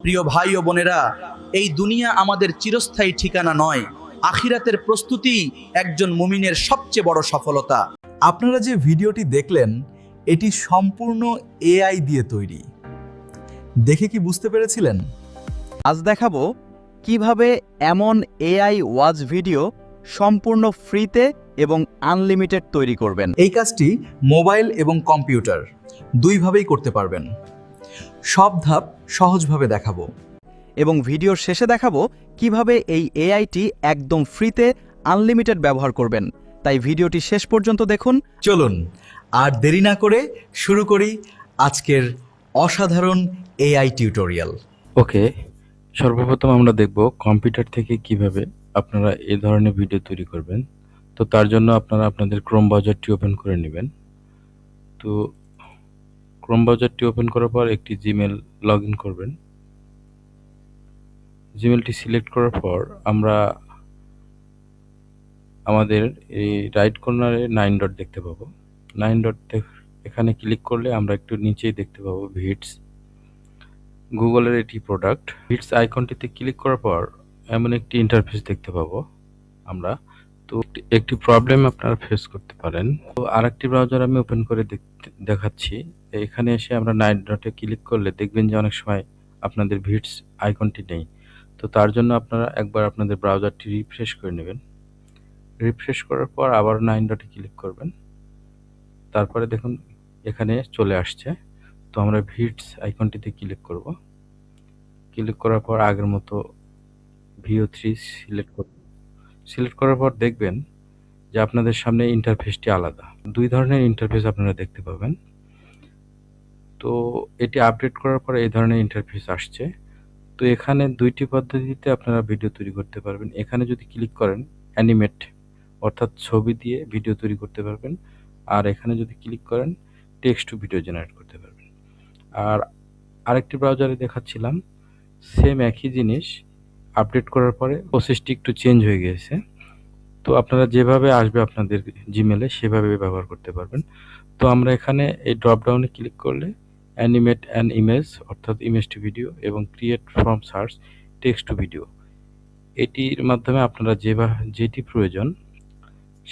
প্রিয় ভাই ও বোনেরা, এই দুনিয়া আমাদের চিরস্থায়ী ঠিকানা নয়। আখিরাতের প্রস্তুতি একজন মুমিনের সবচেয়ে বড় সফলতা। আপনারা যে ভিডিওটি দেখলেন, এটি সম্পূর্ণ এআই দিয়ে তৈরি। দেখে কি বুঝতে পেরেছিলেন? আজ দেখাবো কিভাবে এমন এআই ওয়াচ ভিডিও সম্পূর্ণ ফ্রিতে এবং আনলিমিটেড তৈরি করবেন। এই কাজটি মোবাইল এবং কম্পিউটার দুইভাবেই করতে পারবেন। সব ধাপ সহজভাবে দেখাবো। এবং ভিডিওর শেষে দেখাবো কিভাবে এই এআইটি একদম ফ্রিতে আনলিমিটেড ব্যবহার করবেন। তাই ভিডিওটি শেষ পর্যন্ত দেখুন। চলুন আর দেরি না করে শুরু করি আজকের অসাধারণ এআই টিউটোরিয়াল। ওকে, সর্বপ্রথম আমরা দেখব কম্পিউটার থেকে কিভাবে আপনারা এই ধরনের ভিডিও তৈরি করবেন। তো তার জন্য আপনারা আপনাদের ক্রোম ব্রাউজারটি ওপেন করে নেবেন। তো ক্রোম ব্রাউজারটি ওপেন করার পর একটি জিমেল লগ ইন করবেন। জিমেলটি সিলেক্ট করার পর আমরা আমাদের এই রাইট কর্নারে 9 ডট দেখতে পাবো। 9 ডট এখানে ক্লিক করলে আমরা একটু নিচেই দেখতে পাবো ভিটস, গুগলের এটি প্রোডাক্ট। ভিটস আইকনটিতে ক্লিক করার পর এমন একটি ইন্টারফেস দেখতে পাবো আমরা। তো একটি প্রবলেম আপনারা ফেস করতে পারেন। তো আরেকটি ব্রাউজার আমি ওপেন করে দেখাচ্ছি। এখানে এসে আমরা 9 ডটে ক্লিক করলে দেখবেন যে অনেক সময় আপনাদের ভিটস আইকনটি নেই। তো তার জন্য আপনারা একবার আপনাদের ব্রাউজারটি রিফ্রেশ করে নেবেন। রিফ্রেশ করার পর আবার 9 ডটে ক্লিক করবেন। তারপরে দেখুন এখানে চলে আসছে। তো আমরা ভিটস আইকনটিতে ক্লিক করব। ক্লিক করার পর আগের মতো VO3 সিলেক্ট করব। সিলেক্ট করার পর দেখবেন যে আপনাদের সামনে ইন্টারফেসটি আলাদা। দুই ধরনের ইন্টারফেস আপনারা দেখতে পাবেন। তো এটি আপডেট করার পর এই ধরনের ইন্টারফেস আসছে। তো এখানে দুইটি পদ্ধতিতে আপনারা ভিডিও তৈরি করতে পারবেন। এখানে যদি ক্লিক করেন অ্যানিমেট, অর্থাৎ ছবি দিয়ে ভিডিও তৈরি করতে পারবেন। আর এখানে যদি ক্লিক করেন টেক্সট টু ভিডিও জেনারেট করতে পারবেন। আর আরেকটি ব্রাউজারে দেখাচ্ছিলাম সেম একই জিনিস, আপডেট করার পরে প্রসেসটি একটু চেঞ্জ হয়ে গিয়েছে। তো আপনারা যেভাবে আসবে আপনাদের জিমেলে সেভাবে ব্যবহার করতে পারবেন। তো আমরা এখানে এই ড্রপ ডাউনে ক্লিক করলে অ্যানিমেট অ্যান ইমেজ, অর্থাৎ ইমেজ টু ভিডিও, এবং create from search text to video, এটির মাধ্যমে আপনারা যেটি প্রয়োজন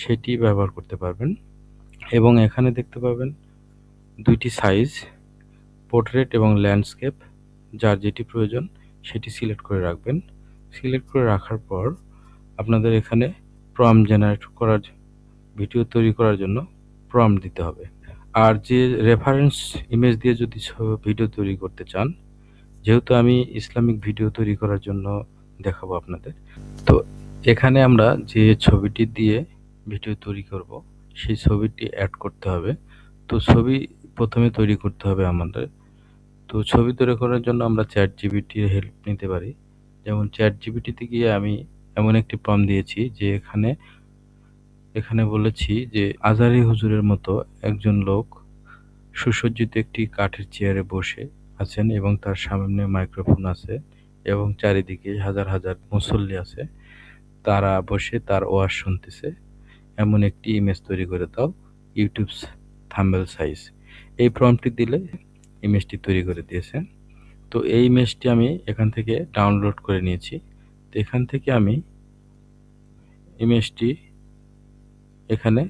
সেটি ব্যবহার করতে পারবেন। এবং এখানে দেখতে পাবেন দুইটি সাইজ, পোর্ট্রেট এবং ল্যান্ডস্কেপ, যার যেটি প্রয়োজন সেটি সিলেক্ট করে রাখবেন। সিলেক্ট করে রাখার পর আপনাদের এখানে প্রম্পট জেনারেট করার, ভিডিও তৈরি করার জন্য প্রম্পট দিতে হবে। আর যে রেফারেন্স ইমেজ দিয়ে যদি ভিডিও তৈরি করতে চান, যেহেতু আমি ইসলামিক ভিডিও তৈরি করার জন্য দেখাবো আপনাদের, তো এখানে আমরা যে ছবিটি দিয়ে ভিডিও তৈরি করব সেই ছবিটি অ্যাড করতে হবে। তো ছবি প্রথমে তৈরি করতে হবে আমাদের। তো ছবি তৈরি করার জন্য আমরা চ্যাট জিপিটির হেল্প নিতে পারি। যেমন চ্যাট জিপিটিতে গিয়ে আমি এমন একটি প্রম্পট দিয়েছি যে এখানে বলেছি যে আজারি হুজুরের মতো একজন লোক সুসজ্জিত একটি কাঠের চেয়ারে বসে আছেন এবং তার সামনে মাইক্রোফোন আছে এবং চারিদিকে হাজার হাজার মুসল্লি আছে, তারা বসে তার ওয়াজ শুনতেছে। এমন একটি ইমেজ তৈরি করে দাও, ইউটিউব থাম্বনেল সাইজ। এই প্রম্পটটি দিলে ইমেজটি তৈরি করে দিয়েছে। তো এই ইমেজটি আমি এখান থেকে ডাউনলোড করে নিয়েছি। তো এখান থেকে আমি ইমেজটি এখানে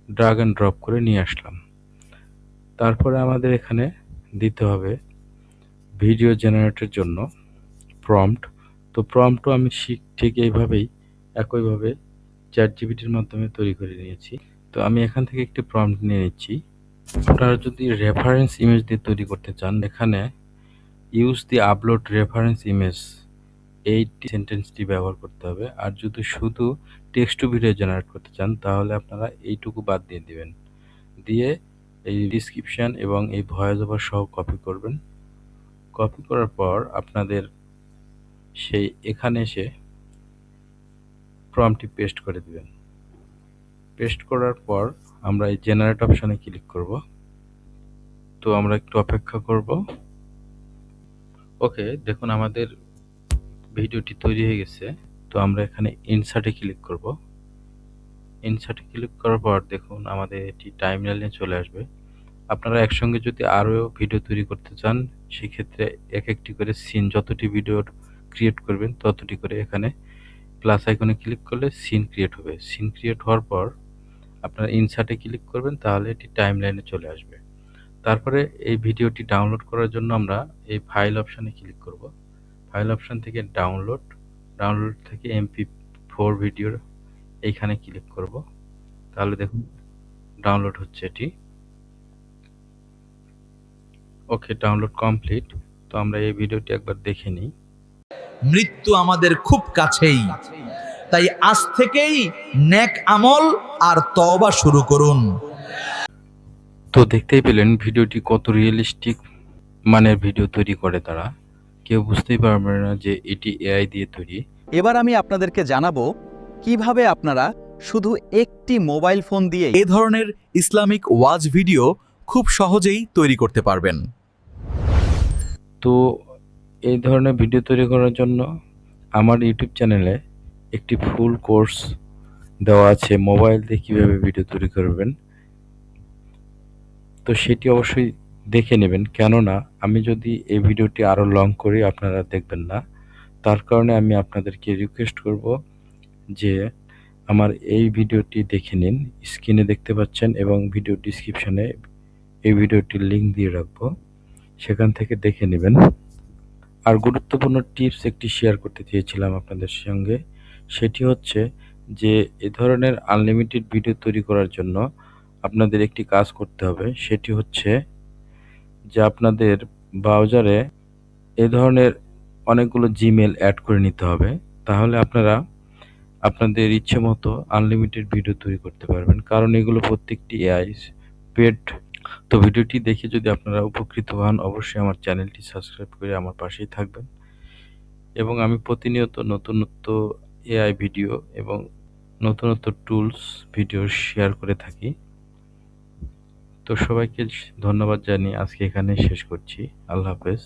ড্রাগ অ্যান্ড ড্রপ করে নিয়ে আসলাম। তারপরে আমাদের এখানে দিতে হবে ভিডিও জেনারেটের জন্য প্রম্পট। তো প্রম্পটও আমি ঠিক এইভাবেই একইভাবে চ্যাট জিপিটির মাধ্যমে তৈরি করে নিয়েছি। তো আমি এখান থেকে একটি প্রম্পট নিয়ে নিচ্ছি। আপনারা যদি রেফারেন্স ইমেজ দিয়ে তৈরি করতে চান, এখানে use the upload reference image, এই সেন্টেন্সটি ব্যবহার করতে হবে। আর যদি শুধু টেক্সট টু ভিডিও জেনারেট করতে চান তাহলে আপনারা এইটুকু বাদ দিয়ে দিবেন, দিয়ে এই ডিসক্রিপশন এবং এই ভয়েস ওভার সহ কপি করবেন। কপি করার পর আপনাদের সেই এখানে এসে প্রম্পটটি পেস্ট করে দিবেন। পেস্ট করার পর আমরা এই জেনারেট অপশনে ক্লিক করব। তো আমরা একটু অপেক্ষা করব। ওকে, দেখুন আমাদের ভিডিওটি তৈরি হয়ে গেছে। তো আমরা এখানে ইনসার্টে ক্লিক করব। ইনসার্টে ক্লিক করার পর দেখুন আমাদের এটি টাইমলাইনে চলে আসবে। আপনারা একসঙ্গে যদি আরও ভিডিও তৈরি করতে চান, সেক্ষেত্রে এক একটি করে সিন, যতটি ভিডিও ক্রিয়েট করবেন ততটি করে এখানে প্লাস আইকনে ক্লিক করলে সিন ক্রিয়েট হবে। সিন ক্রিয়েট হওয়ার পর আপনারা ইনসার্টে ক্লিক করবেন, তাহলে এটি টাইম লাইনে চলে আসবে। তারপরে এই ভিডিওটি ডাউনলোড করার জন্য আমরা এই ফাইল অপশানে ক্লিক করব। ফাইল অপশান থেকে ডাউনলোড থেকে MP4 ভিডিও এইখানে ক্লিক করব। তাহলে দেখুন ডাউনলোড হচ্ছে এটি। ওকে, ডাউনলোড কমপ্লিট। তো আমরা এই ভিডিওটি একবার দেখে নিই। মৃত্যু আমাদের খুব কাছেই, তাই আজ থেকেই নেক আমল আর তওবা শুরু করুন। তো দেখতেই পেলেন ভিডিওটি কত রিয়েলিস্টিক মানের ভিডিও তৈরি করে তারা। কেউ বুঝতেই পারবে না যে এটি এআই দিয়ে তৈরি। এবার আমি আপনাদেরকে জানাবো কিভাবে আপনারা শুধু একটি মোবাইল ফোন দিয়ে এ ধরনের ইসলামিক ওয়াজ ভিডিও খুব সহজেই তৈরি করতে পারবেন। তো এই ধরনের ভিডিও তৈরি করার জন্য আমার ইউটিউব চ্যানেলে একটি ফুল কোর্স দেওয়া আছে, মোবাইল দিয়ে কীভাবে ভিডিও তৈরি করবেন। তো সেটি অবশ্যই দেখে নেবেন, কেননা আমি যদি এই ভিডিওটি আরও লং করি আপনারা দেখবেন না। তার কারণে আমি আপনাদেরকে রিকোয়েস্ট করব যে আমার এই ভিডিওটি দেখে নিন। স্ক্রিনে দেখতে পাচ্ছেন এবং ভিডিও ডিসক্রিপশনে এই ভিডিওটির লিঙ্ক দিয়ে রাখবো, সেখান থেকে দেখে নেবেন। আর গুরুত্বপূর্ণ টিপস একটি শেয়ার করতে চেয়েছিলাম আপনাদের সঙ্গে। সেটি হচ্ছে যে এ ধরনের আনলিমিটেড ভিডিও তৈরি করার জন্য আপনাদের একটি কাজ করতে হবে। সেটি হচ্ছে যে আপনাদের ব্রাউজারে এ ধরনের অনেকগুলো জিমেল অ্যাড করে নিতে হবে। তাহলে আপনারা আপনাদের ইচ্ছে মতো আনলিমিটেড ভিডিও তৈরি করতে পারবেন, কারণ এগুলো প্রত্যেকটি এআই পেড। তো ভিডিওটি দেখে যদি আপনারা উপকৃত হন, অবশ্যই আমার চ্যানেলটি সাবস্ক্রাইব করে আমার পাশেই থাকবেন। এবং আমি প্রতিনিয়ত নতুনত্ব এআই ভিডিও এবং নতুনত্ব টুলস ভিডিও শেয়ার করে থাকি। তো সবাইকে ধন্যবাদ জানিয়ে আজকে এখানে শেষ করছি। আল্লাহ হাফেজ।